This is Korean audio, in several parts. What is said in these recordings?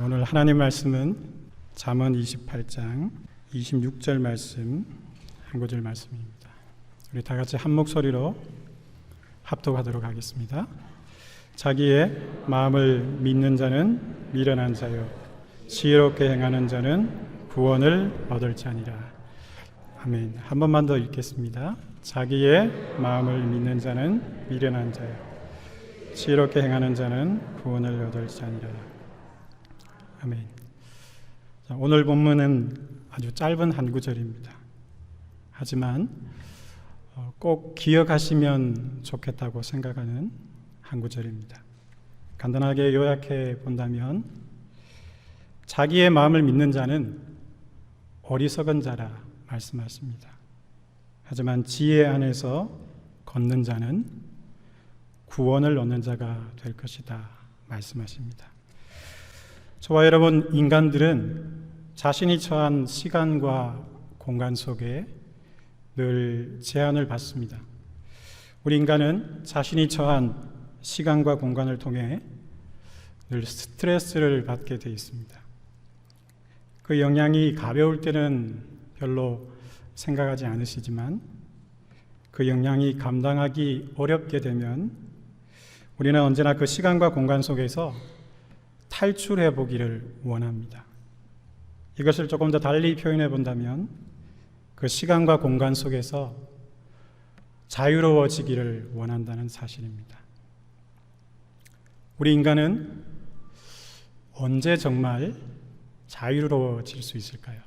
오늘 하나님 말씀은 잠언 28장 26절 말씀 한 구절 말씀입니다. 우리 다 같이 한 목소리로 합독하도록 하겠습니다. 자기의 마음을 믿는 자는 미련한 자요 지혜롭게 행하는 자는 구원을 얻을 자니라. 아멘. 한 번만 더 읽겠습니다. 자기의 마음을 믿는 자는 미련한 자요 지혜롭게 행하는 자는 구원을 얻을 자니라. 아멘. 자, 오늘 본문은 아주 짧은 한 구절입니다. 하지만 꼭 기억하시면 좋겠다고 생각하는 한 구절입니다. 간단하게 요약해 본다면 자기의 마음을 믿는 자는 어리석은 자라 말씀하십니다. 하지만 지혜 안에서 걷는 자는 구원을 얻는 자가 될 것이다 말씀하십니다. 저와 여러분 인간들은 자신이 처한 시간과 공간 속에 늘 제한을 받습니다. 우리 인간은 자신이 처한 시간과 공간을 통해 늘 스트레스를 받게 되어 있습니다. 그 영향이 가벼울 때는 별로 생각하지 않으시지만 그 영향이 감당하기 어렵게 되면 우리는 언제나 그 시간과 공간 속에서 탈출해 보기를 원합니다. 이것을 조금 더 달리 표현해 본다면 그 시간과 공간 속에서 자유로워지기를 원한다는 사실입니다. 우리 인간은 언제 정말 자유로워질 수 있을까요?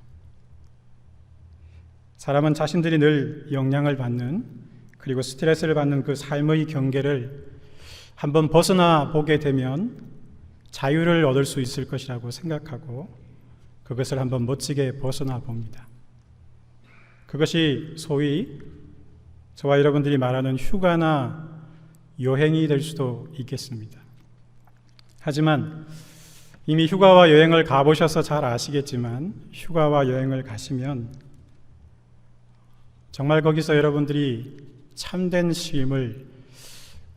사람은 자신들이 늘 영향을 받는 그리고 스트레스를 받는 그 삶의 경계를 한번 벗어나 보게 되면 자유를 얻을 수 있을 것이라고 생각하고 그것을 한번 멋지게 벗어나 봅니다. 그것이 소위 저와 여러분들이 말하는 휴가나 여행이 될 수도 있겠습니다. 하지만 이미 휴가와 여행을 가보셔서 잘 아시겠지만 휴가와 여행을 가시면 정말 거기서 여러분들이 참된 쉼을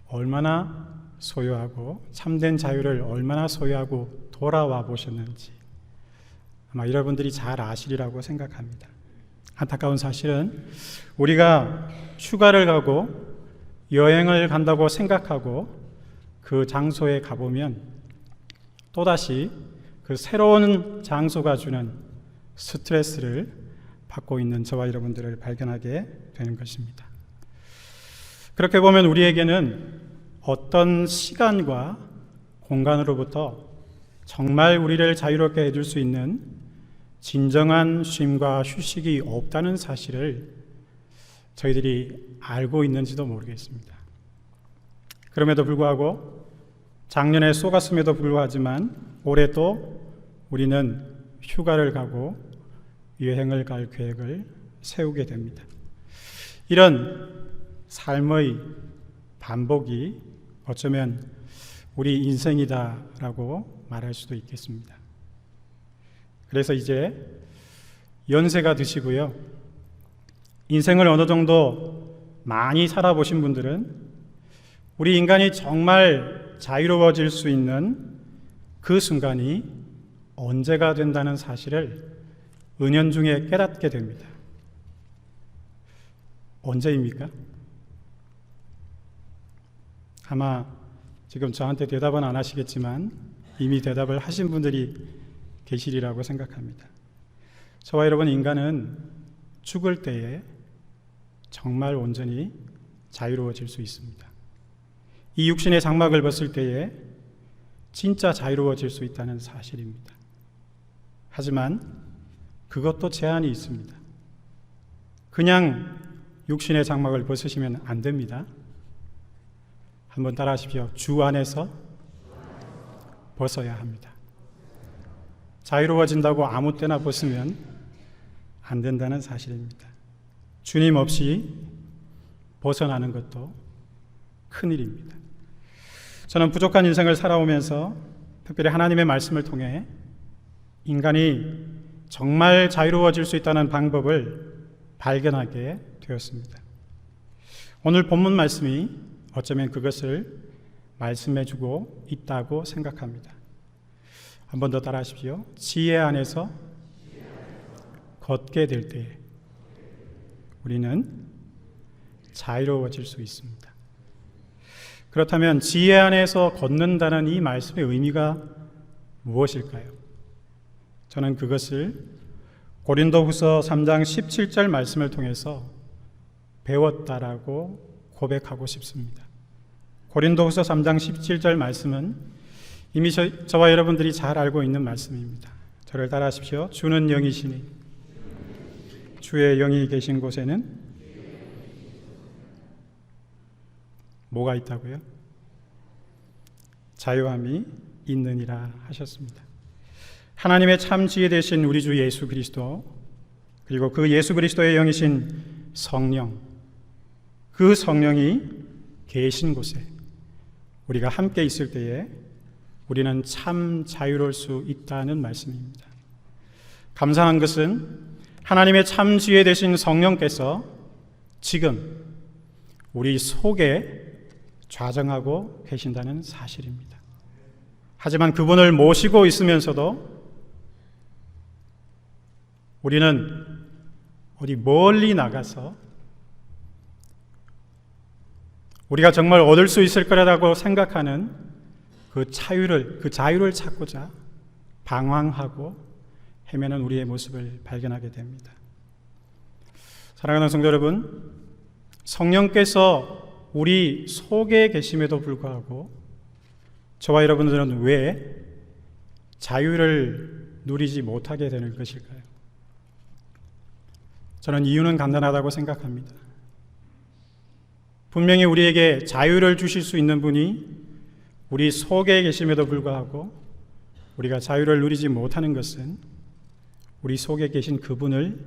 얼마나 소유하고 참된 자유를 얼마나 소유하고 돌아와 보셨는지 아마 여러분들이 잘 아시리라고 생각합니다. 안타까운 사실은 우리가 휴가를 가고 여행을 간다고 생각하고 그 장소에 가보면 또다시 그 새로운 장소가 주는 스트레스를 받고 있는 저와 여러분들을 발견하게 되는 것입니다. 그렇게 보면 우리에게는 어떤 시간과 공간으로부터 정말 우리를 자유롭게 해줄 수 있는 진정한 쉼과 휴식이 없다는 사실을 저희들이 알고 있는지도 모르겠습니다. 그럼에도 불구하고 작년에 속았음에도 불구하지만 올해 또 우리는 휴가를 가고 여행을 갈 계획을 세우게 됩니다. 이런 삶의 반복이 어쩌면 우리 인생이다라고 말할 수도 있겠습니다. 그래서 이제 연세가 드시고요. 인생을 어느 정도 많이 살아보신 분들은 우리 인간이 정말 자유로워질 수 있는 그 순간이 언제가 된다는 사실을 은연중에 깨닫게 됩니다. 언제입니까? 아마 지금 저한테 대답은 안 하시겠지만 이미 대답을 하신 분들이 계시리라고 생각합니다. 저와 여러분 인간은 죽을 때에 정말 온전히 자유로워질 수 있습니다. 이 육신의 장막을 벗을 때에 진짜 자유로워질 수 있다는 사실입니다. 하지만 그것도 제한이 있습니다. 그냥 육신의 장막을 벗으시면 안 됩니다. 한번 따라하십시오. 주 안에서 벗어야 합니다. 자유로워진다고 아무 때나 벗으면 안 된다는 사실입니다. 주님 없이 벗어나는 것도 큰일입니다. 저는 부족한 인생을 살아오면서 특별히 하나님의 말씀을 통해 인간이 정말 자유로워질 수 있다는 방법을 발견하게 되었습니다. 오늘 본문 말씀이 어쩌면 그것을 말씀해주고 있다고 생각합니다. 한 번 더 따라하십시오. 지혜 안에서 걷게 될 때 우리는 자유로워질 수 있습니다. 그렇다면 지혜 안에서 걷는다는 이 말씀의 의미가 무엇일까요? 저는 그것을 고린도후서 3장 17절 말씀을 통해서 배웠다라고 고백하고 싶습니다. 고린도후서 3장 17절 말씀은 이미 저와 여러분들이 잘 알고 있는 말씀입니다. 저를 따라하십시오. 주는 영이시니 주의 영이 계신 곳에는 뭐가 있다고요? 자유함이 있느니라 하셨습니다. 하나님의 참 지혜 되신 우리 주 예수 그리스도, 그리고 그 예수 그리스도의 영이신 성령, 그 성령이 계신 곳에 우리가 함께 있을 때에 우리는 참 자유로울 수 있다는 말씀입니다. 감사한 것은 하나님의 참 지혜 되신 성령께서 지금 우리 속에 좌정하고 계신다는 사실입니다. 하지만 그분을 모시고 있으면서도 우리는 어디 멀리 나가서 우리가 정말 얻을 수 있을 거라고 생각하는 그 자유를 찾고자 방황하고 헤매는 우리의 모습을 발견하게 됩니다. 사랑하는 성도 여러분, 성령께서 우리 속에 계심에도 불구하고 저와 여러분들은 왜 자유를 누리지 못하게 되는 것일까요? 저는 이유는 간단하다고 생각합니다. 분명히 우리에게 자유를 주실 수 있는 분이 우리 속에 계심에도 불구하고 우리가 자유를 누리지 못하는 것은 우리 속에 계신 그분을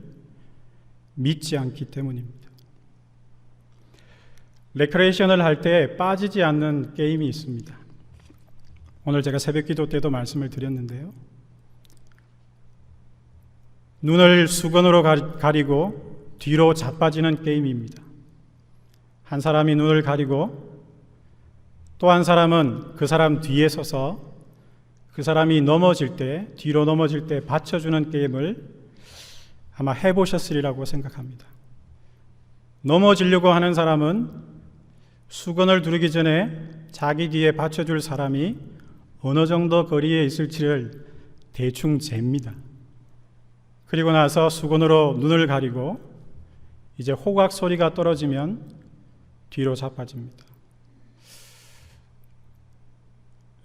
믿지 않기 때문입니다. 레크레이션을 할 때 빠지지 않는 게임이 있습니다. 오늘 제가 새벽 기도 때도 말씀을 드렸는데요. 눈을 수건으로 가리고 뒤로 자빠지는 게임입니다. 한 사람이 눈을 가리고 또 한 사람은 그 사람 뒤에 서서 그 사람이 넘어질 때, 뒤로 넘어질 때 받쳐주는 게임을 아마 해보셨으리라고 생각합니다. 넘어지려고 하는 사람은 수건을 두르기 전에 자기 뒤에 받쳐줄 사람이 어느 정도 거리에 있을지를 대충 잽니다. 그리고 나서 수건으로 눈을 가리고 이제 호각 소리가 떨어지면 뒤로 자빠집니다.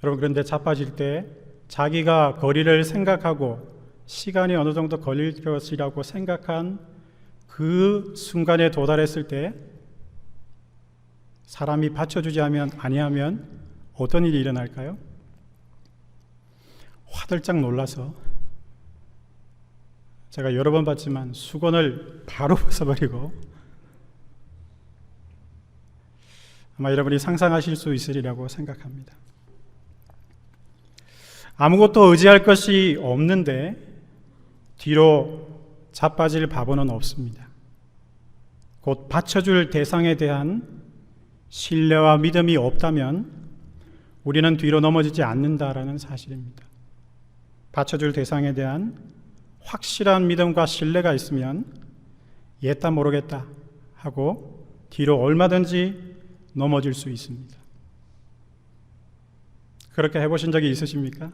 여러분, 그런데 자빠질 때 자기가 거리를 생각하고 시간이 어느 정도 걸릴 것이라고 생각한 그 순간에 도달했을 때 사람이 받쳐주지 아니하면 어떤 일이 일어날까요? 화들짝 놀라서 제가 여러 번 봤지만 수건을 바로 벗어버리고 아마 여러분이 상상하실 수 있으리라고 생각합니다. 아무것도 의지할 것이 없는데 뒤로 자빠질 바보는 없습니다. 곧 받쳐줄 대상에 대한 신뢰와 믿음이 없다면 우리는 뒤로 넘어지지 않는다라는 사실입니다. 받쳐줄 대상에 대한 확실한 믿음과 신뢰가 있으면 얘다 모르겠다 하고 뒤로 얼마든지 넘어질 수 있습니다. 그렇게 해보신 적이 있으십니까?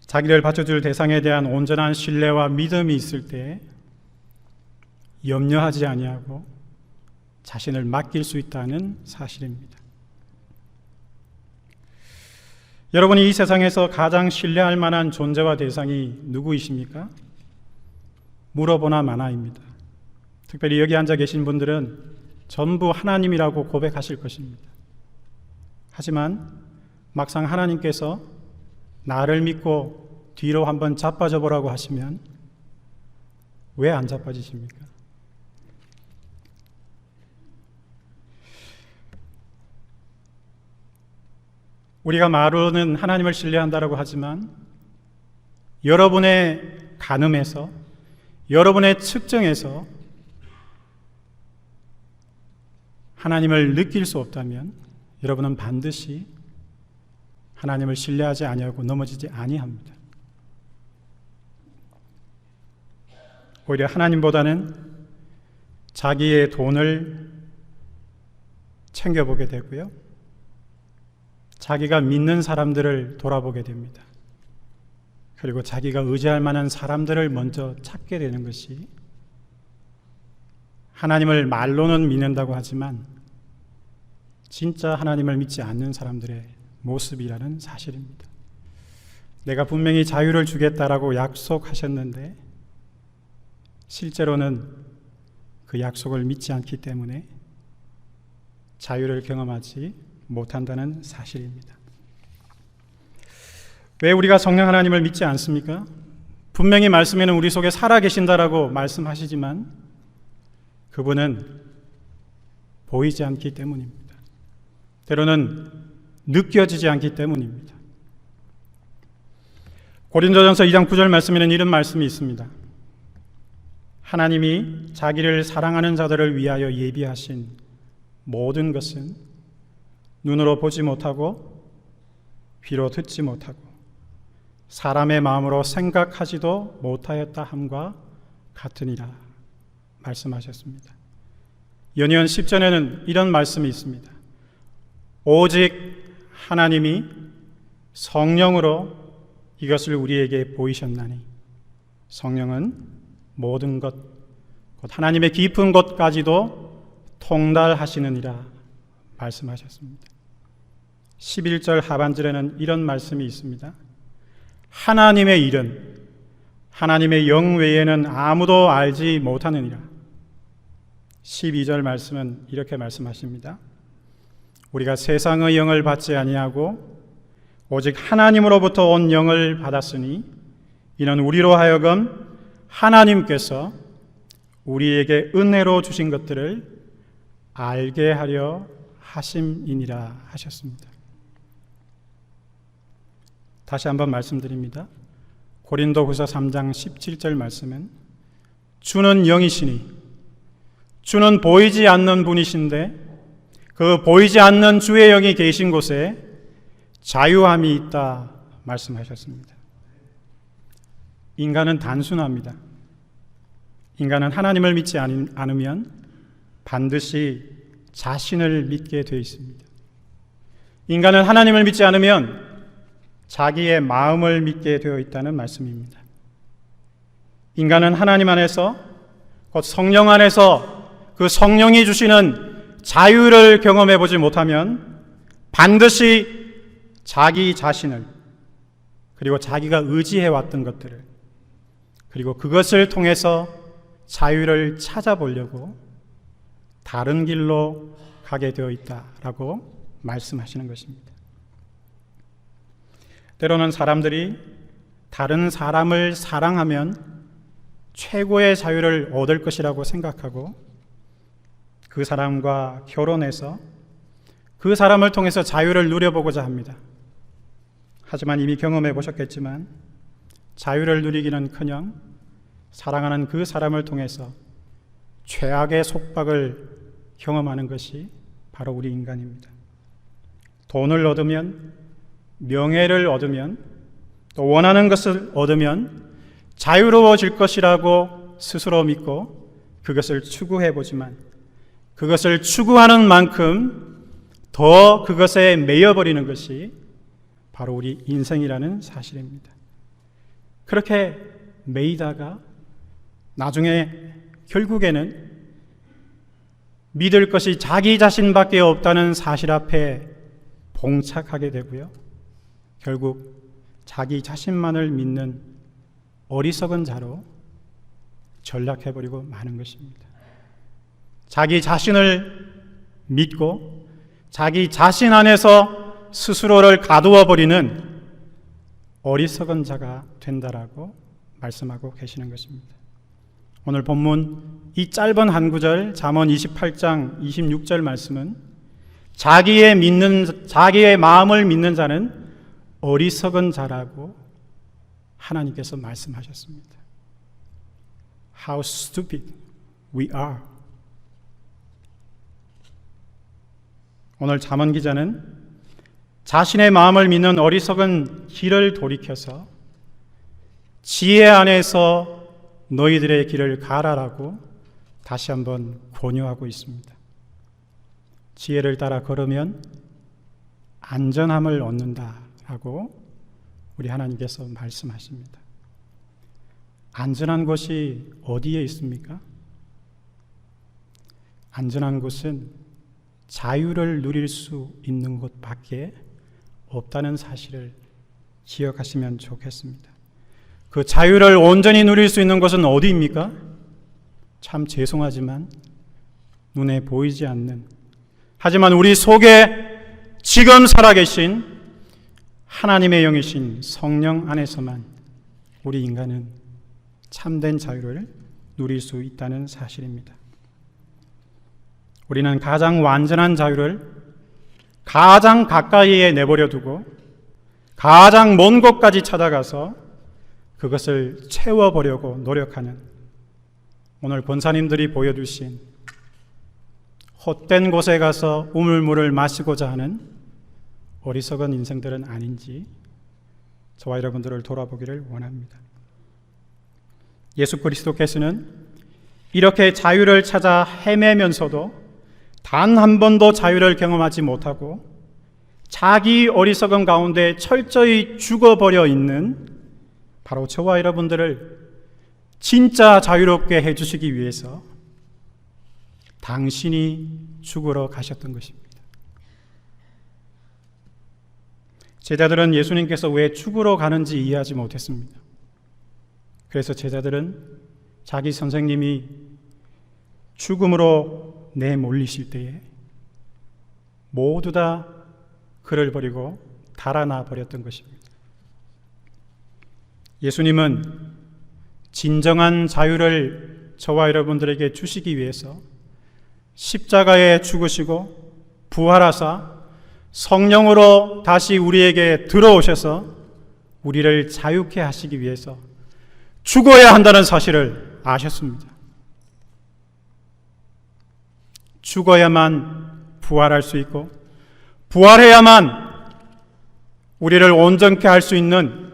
자기를 받쳐줄 대상에 대한 온전한 신뢰와 믿음이 있을 때 염려하지 아니하고 자신을 맡길 수 있다는 사실입니다. 여러분이 이 세상에서 가장 신뢰할 만한 존재와 대상이 누구이십니까? 물어보나 마나입니다. 특별히 여기 앉아 계신 분들은 전부 하나님이라고 고백하실 것입니다. 하지만 막상 하나님께서 나를 믿고 뒤로 한번 자빠져 보라고 하시면 왜 안 자빠지십니까? 우리가 말로는 하나님을 신뢰한다라고 하지만 여러분의 간음에서, 여러분의 측정에서 하나님을 느낄 수 없다면 여러분은 반드시 하나님을 신뢰하지 아니하고 넘어지지 아니합니다. 오히려 하나님보다는 자기의 돈을 챙겨보게 되고요. 자기가 믿는 사람들을 돌아보게 됩니다. 그리고 자기가 의지할 만한 사람들을 먼저 찾게 되는 것이 하나님을 말로는 믿는다고 하지만 진짜 하나님을 믿지 않는 사람들의 모습이라는 사실입니다. 내가 분명히 자유를 주겠다라고 약속하셨는데 실제로는 그 약속을 믿지 않기 때문에 자유를 경험하지 못한다는 사실입니다. 왜 우리가 성령 하나님을 믿지 않습니까? 분명히 말씀에는 우리 속에 살아계신다라고 말씀하시지만 그분은 보이지 않기 때문입니다. 때로는 느껴지지 않기 때문입니다. 고린도전서 2장 9절 말씀에는 이런 말씀이 있습니다. 하나님이 자기를 사랑하는 자들을 위하여 예비하신 모든 것은 눈으로 보지 못하고 귀로 듣지 못하고 사람의 마음으로 생각하지도 못하였다 함과 같으니라 말씀하셨습니다. 연이은 10절에는 이런 말씀이 있습니다. 오직 하나님이 성령으로 이것을 우리에게 보이셨나니 성령은 모든 것, 곧 하나님의 깊은 것까지도 통달하시느니라 말씀하셨습니다. 11절 하반절에는 이런 말씀이 있습니다. 하나님의 일은 하나님의 영 외에는 아무도 알지 못하느니라. 12절 말씀은 이렇게 말씀하십니다. 우리가 세상의 영을 받지 아니하고 오직 하나님으로부터 온 영을 받았으니 이는 우리로 하여금 하나님께서 우리에게 은혜로 주신 것들을 알게 하려 하심이니라 하셨습니다. 다시 한번 말씀드립니다. 고린도후서 3장 17절 말씀은 주는 영이시니 주는 보이지 않는 분이신데 그 보이지 않는 주의 영이 계신 곳에 자유함이 있다 말씀하셨습니다. 인간은 단순합니다. 인간은 하나님을 믿지 않으면 반드시 자신을 믿게 되어 있습니다. 인간은 하나님을 믿지 않으면 자기의 마음을 믿게 되어 있다는 말씀입니다. 인간은 하나님 안에서 곧 성령 안에서 그 성령이 주시는 자유를 경험해 보지 못하면 반드시 자기 자신을 그리고 자기가 의지해 왔던 것들을 그리고 그것을 통해서 자유를 찾아보려고 다른 길로 가게 되어 있다라고 말씀하시는 것입니다. 때로는 사람들이 다른 사람을 사랑하면 최고의 자유를 얻을 것이라고 생각하고 그 사람과 결혼해서 그 사람을 통해서 자유를 누려보고자 합니다. 하지만 이미 경험해 보셨겠지만 자유를 누리기는커녕 사랑하는 그 사람을 통해서 최악의 속박을 경험하는 것이 바로 우리 인간입니다. 돈을 얻으면, 명예를 얻으면, 또 원하는 것을 얻으면 자유로워질 것이라고 스스로 믿고 그것을 추구해 보지만 그것을 추구하는 만큼 더 그것에 매여버리는 것이 바로 우리 인생이라는 사실입니다. 그렇게 매이다가 나중에 결국에는 믿을 것이 자기 자신밖에 없다는 사실 앞에 봉착하게 되고요. 결국 자기 자신만을 믿는 어리석은 자로 전락해버리고 마는 것입니다. 자기 자신을 믿고 자기 자신 안에서 스스로를 가두어 버리는 어리석은 자가 된다라고 말씀하고 계시는 것입니다. 오늘 본문 이 짧은 한 구절 잠언 28장 26절 말씀은 자기의 마음을 믿는 자는 어리석은 자라고 하나님께서 말씀하셨습니다. How stupid we are. 오늘 잠언 기자는 자신의 마음을 믿는 어리석은 길을 돌이켜서 지혜 안에서 너희들의 길을 가라라고 다시 한번 권유하고 있습니다. 지혜를 따라 걸으면 안전함을 얻는다라고 우리 하나님께서 말씀하십니다. 안전한 곳이 어디에 있습니까? 안전한 곳은 자유를 누릴 수 있는 곳밖에 없다는 사실을 기억하시면 좋겠습니다. 그 자유를 온전히 누릴 수 있는 곳은 어디입니까? 참 죄송하지만 눈에 보이지 않는, 하지만 우리 속에 지금 살아계신 하나님의 영이신 성령 안에서만 우리 인간은 참된 자유를 누릴 수 있다는 사실입니다. 우리는 가장 완전한 자유를 가장 가까이에 내버려 두고 가장 먼 곳까지 찾아가서 그것을 채워보려고 노력하는, 오늘 권사님들이 보여주신 헛된 곳에 가서 우물물을 마시고자 하는 어리석은 인생들은 아닌지 저와 여러분들을 돌아보기를 원합니다. 예수 그리스도께서는 이렇게 자유를 찾아 헤매면서도 단 한 번도 자유를 경험하지 못하고 자기 어리석음 가운데 철저히 죽어버려 있는 바로 저와 여러분들을 진짜 자유롭게 해주시기 위해서 당신이 죽으러 가셨던 것입니다. 제자들은 예수님께서 왜 죽으러 가는지 이해하지 못했습니다. 그래서 제자들은 자기 선생님이 죽음으로 내몰리실 때에 모두 다 그를 버리고 달아나 버렸던 것입니다. 예수님은 진정한 자유를 저와 여러분들에게 주시기 위해서 십자가에 죽으시고 부활하사 성령으로 다시 우리에게 들어오셔서 우리를 자유케 하시기 위해서 죽어야 한다는 사실을 아셨습니다. 죽어야만 부활할 수 있고 부활해야만 우리를 온전케 할 수 있는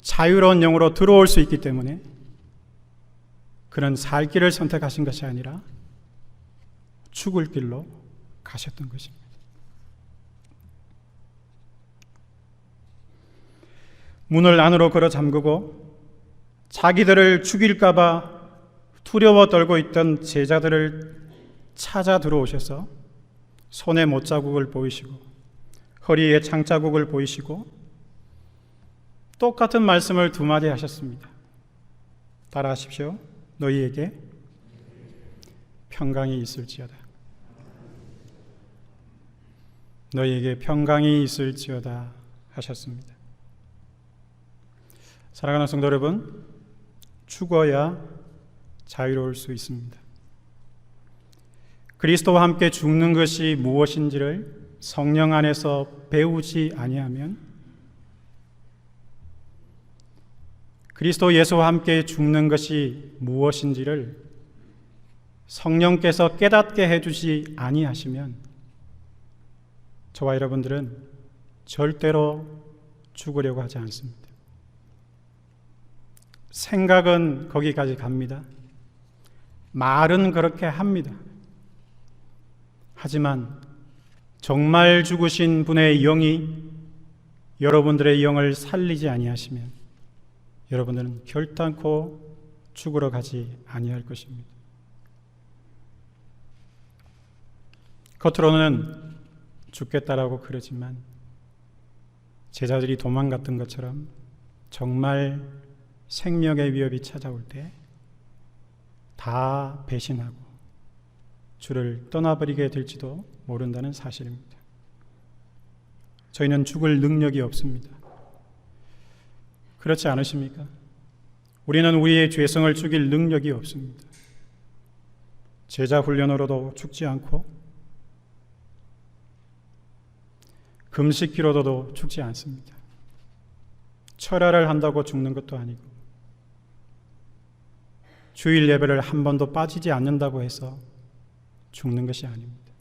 자유로운 영으로 들어올 수 있기 때문에 그는 살 길을 선택하신 것이 아니라 죽을 길로 가셨던 것입니다. 문을 안으로 걸어 잠그고 자기들을 죽일까 봐 두려워 떨고 있던 제자들을 찾아 들어오셔서 손에 못자국을 보이시고 허리에 창자국을 보이시고 똑같은 말씀을 두 마디 하셨습니다. 따라하십시오. 너희에게 평강이 있을지어다. 너희에게 평강이 있을지어다 하셨습니다. 사랑하는 성도 여러분, 죽어야 자유로울 수 있습니다. 그리스도와 함께 죽는 것이 무엇인지를 성령 안에서 배우지 아니하면, 그리스도 예수와 함께 죽는 것이 무엇인지를 성령께서 깨닫게 해주지 아니하시면 저와 여러분들은 절대로 죽으려고 하지 않습니다. 생각은 거기까지 갑니다. 말은 그렇게 합니다. 하지만 정말 죽으신 분의 영이 여러분들의 영을 살리지 아니하시면 여러분들은 결단코 죽으러 가지 아니할 것입니다. 겉으로는 죽겠다라고 그러지만 제자들이 도망갔던 것처럼 정말 생명의 위협이 찾아올 때 다 배신하고 주를 떠나버리게 될지도 모른다는 사실입니다. 저희는 죽을 능력이 없습니다. 그렇지 않으십니까? 우리는 우리의 죄성을 죽일 능력이 없습니다. 제자 훈련으로도 죽지 않고 금식기로도 죽지 않습니다. 철야를 한다고 죽는 것도 아니고 주일 예배를 한 번도 빠지지 않는다고 해서 죽는 것이 아닙니다.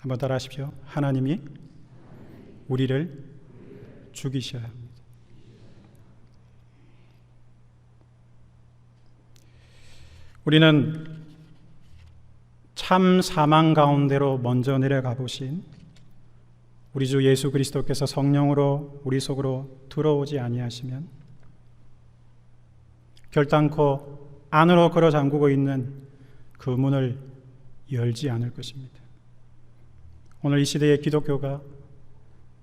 한번 따라 하십시오. 하나님이 우리를 죽이셔야 합니다. 우리는 참 사망 가운데로 먼저 내려가 보신 우리 주 예수 그리스도께서 성령으로 우리 속으로 들어오지 아니하시면 결단코 안으로 걸어 잠그고 있는 그 문을 열지 않을 것입니다. 오늘 이 시대의 기독교가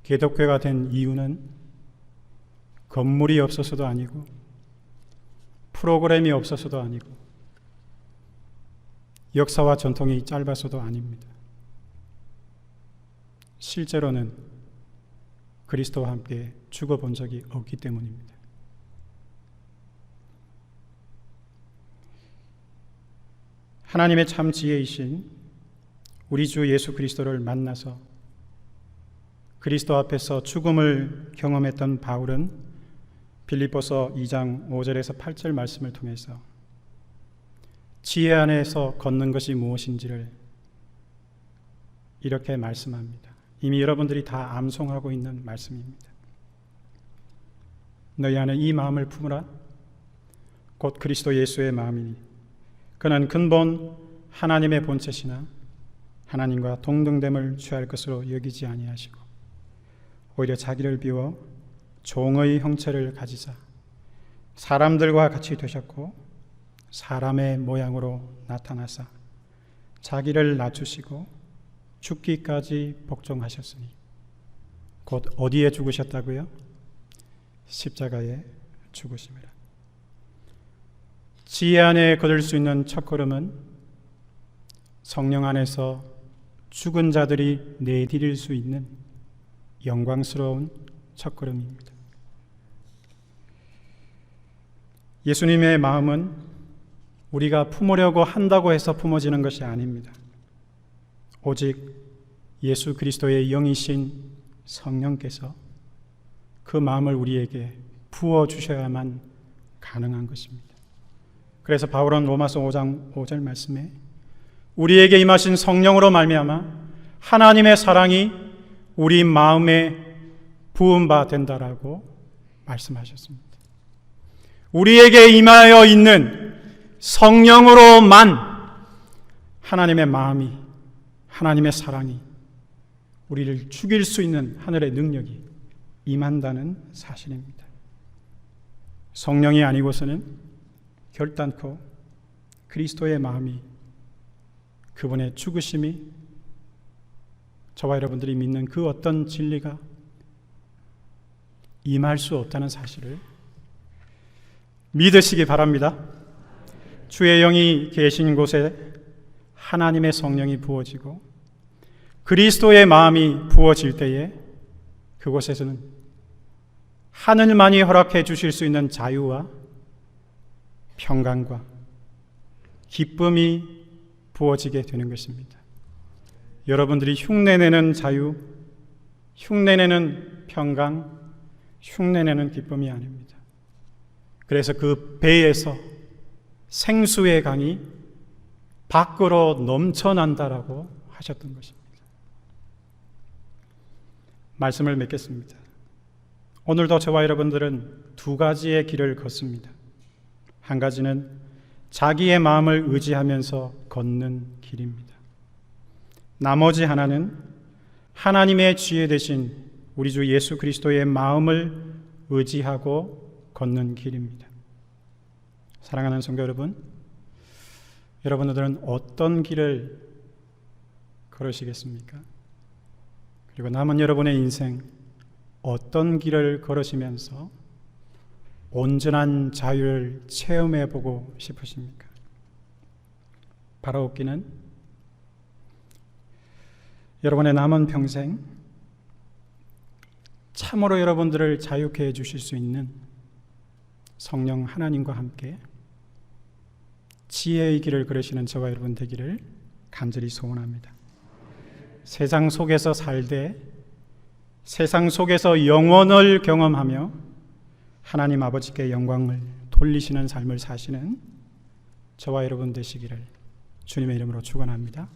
기독교가 된 이유는 건물이 없어서도 아니고 프로그램이 없어서도 아니고 역사와 전통이 짧아서도 아닙니다. 실제로는 그리스도와 함께 죽어본 적이 없기 때문입니다. 하나님의 참 지혜이신 우리 주 예수 그리스도를 만나서 그리스도 앞에서 죽음을 경험했던 바울은 빌립보서 2장 5절에서 8절 말씀을 통해서 지혜 안에서 걷는 것이 무엇인지를 이렇게 말씀합니다. 이미 여러분들이 다 암송하고 있는 말씀입니다. 너희 안에 이 마음을 품으라. 곧 그리스도 예수의 마음이니 그는 근본 하나님의 본체시나 하나님과 동등됨을 취할 것으로 여기지 아니하시고 오히려 자기를 비워 종의 형체를 가지사 사람들과 같이 되셨고 사람의 모양으로 나타나사 자기를 낮추시고 죽기까지 복종하셨으니 곧 어디에 죽으셨다고요? 십자가에 죽으심이라. 지혜 안에 거둘 수 있는 첫걸음은 성령 안에서 죽은 자들이 내디딜 수 있는 영광스러운 첫걸음입니다. 예수님의 마음은 우리가 품으려고 한다고 해서 품어지는 것이 아닙니다. 오직 예수 그리스도의 영이신 성령께서 그 마음을 우리에게 부어주셔야만 가능한 것입니다. 그래서 바울은 로마서 5장 5절 말씀에 우리에게 임하신 성령으로 말미암아 하나님의 사랑이 우리 마음에 부은 바 된다라고 말씀하셨습니다. 우리에게 임하여 있는 성령으로만 하나님의 마음이, 하나님의 사랑이 우리를 죽일 수 있는 하늘의 능력이 임한다는 사실입니다. 성령이 아니고서는 결단코 그리스도의 마음이, 그분의 죽으심이, 저와 여러분들이 믿는 그 어떤 진리가 임할 수 없다는 사실을 믿으시기 바랍니다. 주의 영이 계신 곳에 하나님의 성령이 부어지고 그리스도의 마음이 부어질 때에 그곳에서는 하늘만이 허락해 주실 수 있는 자유와 평강과 기쁨이 부어지게 되는 것입니다. 여러분들이 흉내내는 자유, 흉내내는 평강, 흉내내는 기쁨이 아닙니다. 그래서 그 배에서 생수의 강이 밖으로 넘쳐난다라고 하셨던 것입니다. 말씀을 맺겠습니다. 오늘도 저와 여러분들은 두 가지의 길을 걷습니다. 한 가지는 자기의 마음을 의지하면서 걷는 길입니다. 나머지 하나는 하나님의 지혜 되신 우리 주 예수 그리스도의 마음을 의지하고 걷는 길입니다. 사랑하는 성도 여러분, 여러분들은 어떤 길을 걸으시겠습니까? 그리고 남은 여러분의 인생 어떤 길을 걸으시면서 온전한 자유를 체험해 보고 싶으십니까? 바라옵기는 여러분의 남은 평생 참으로 여러분들을 자유케 해주실 수 있는 성령 하나님과 함께 지혜의 길을 걸으시는 저와 여러분 되기를 간절히 소원합니다. 세상 속에서 살되 세상 속에서 영원을 경험하며 하나님 아버지께 영광을 돌리시는 삶을 사시는 저와 여러분 되시기를 주님의 이름으로 축원합니다.